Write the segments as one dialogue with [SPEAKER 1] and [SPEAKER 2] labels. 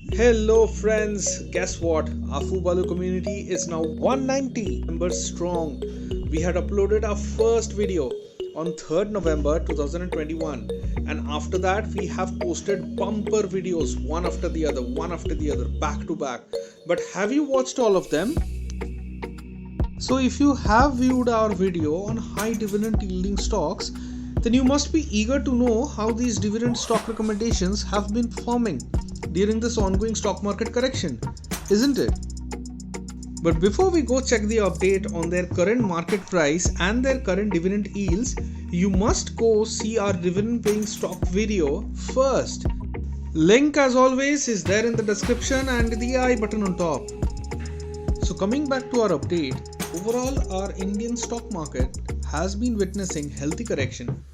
[SPEAKER 1] Hello friends, guess what? Our Fubalu community is now 190 members strong. We had uploaded our first video on 3rd November 2021, and after that we have posted bumper videos one after the other, back to back. But have you watched all of them? So if you have viewed our video on high dividend yielding stocks, then you must be eager to know how these dividend stock recommendations have been performing during this ongoing stock market correction, isn't it? But before we go check the update on their current market price and their current dividend yields, you must go see our dividend paying stock video first. Link as always is there in the description and the I button on top. So coming back to our update, overall our Indian stock market has been witnessing healthy correction.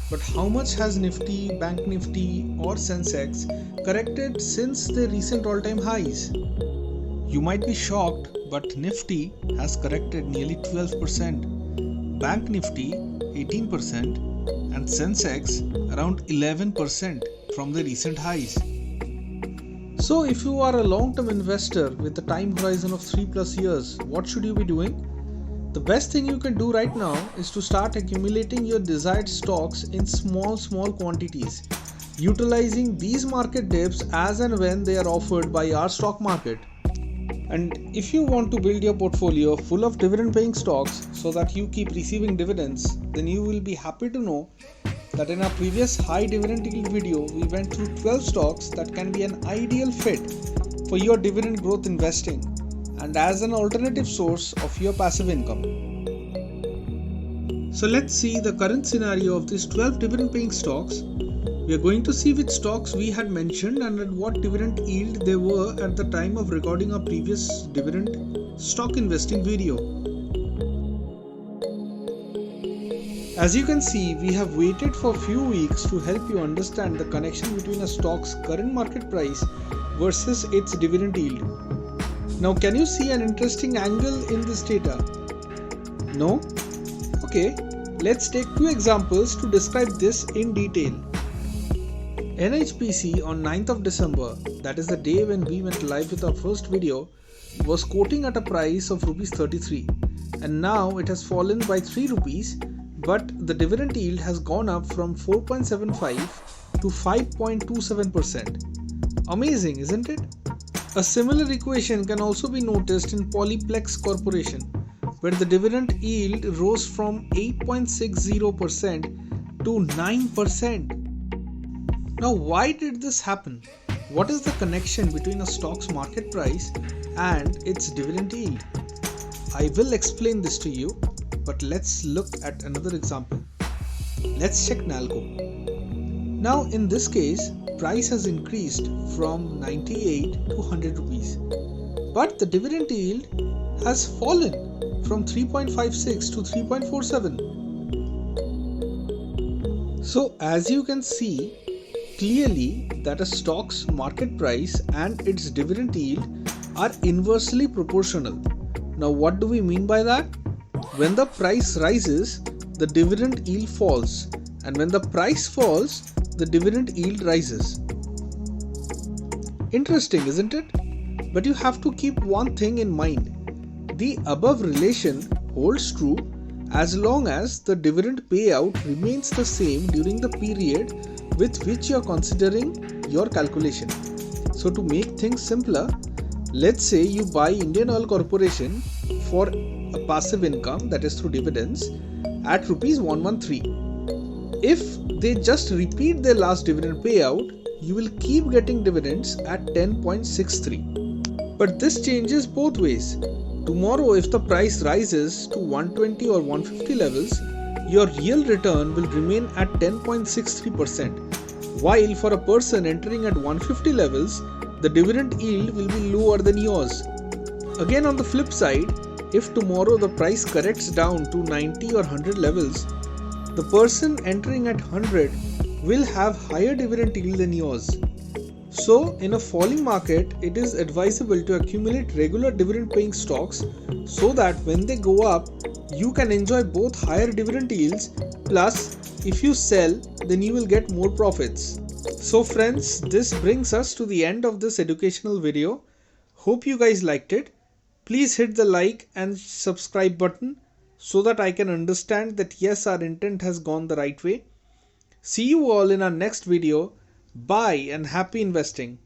[SPEAKER 1] But how much has Nifty, Bank Nifty or Sensex corrected since their recent all-time highs? You might be shocked, but Nifty has corrected nearly 12%, Bank Nifty 18% and Sensex around 11% from the recent highs. So if you are a long-term investor with a time horizon of 3+ years, what should you be doing? The best thing you can do right now is to start accumulating your desired stocks in small quantities, utilizing these market dips as and when they are offered by our stock market. And if you want to build your portfolio full of dividend paying stocks so that you keep receiving dividends, then you will be happy to know that in our previous high dividend yield video, we went through 12 stocks that can be an ideal fit for your dividend growth investing and as an alternative source of your passive income. So let's see the current scenario of these 12 dividend paying stocks. We are going to see which stocks we had mentioned and at what dividend yield they were at the time of recording our previous dividend stock investing video. As you can see, we have waited for a few weeks to help you understand the connection between a stock's current market price versus its dividend yield. Now, can you see an interesting angle in this data? No? Okay, let's take two examples to describe this in detail. NHPC on 9th of December, that is the day when we went live with our first video, was quoting at a price of Rs 33 and now it has fallen by 3 rupees, but the dividend yield has gone up from 4.75 to 5.27%. Amazing, isn't it? A similar equation can also be noticed in Polyplex Corporation, where the dividend yield rose from 8.60% to 9%. Now, why did this happen? What is the connection between a stock's market price and its dividend yield? I will explain this to you, but let's look at another example. Let's check Nalco. Now, in this case, price has increased from 98 to 100 rupees, but the dividend yield has fallen from 3.56 to 3.47. So as you can see clearly that a stock's market price and its dividend yield are inversely proportional. Now what do we mean by that? When the price rises, the dividend yield falls, and when the price falls, the dividend yield rises. Interesting, isn't it? But you have to keep one thing in mind. The above relation holds true as long as the dividend payout remains the same during the period with which you are considering your calculation. So to make things simpler, let's say you buy Indian Oil Corporation for a passive income, that is through dividends, at Rs 113. If they just repeat their last dividend payout, you will keep getting dividends at 10.63. But this changes both ways. Tomorrow, if the price rises to 120 or 150 levels, your real return will remain at 10.63%. While for a person entering at 150 levels, the dividend yield will be lower than yours. Again, on the flip side, if tomorrow the price corrects down to 90 or 100 levels, the person entering at 100 will have higher dividend yield than yours. So, in a falling market, it is advisable to accumulate regular dividend paying stocks so that when they go up, you can enjoy both higher dividend yields plus if you sell, then you will get more profits. So friends, this brings us to the end of this educational video. Hope you guys liked it. Please hit the like and subscribe button so that I can understand that yes, our intent has gone the right way. See you all in our next video. Bye and happy investing.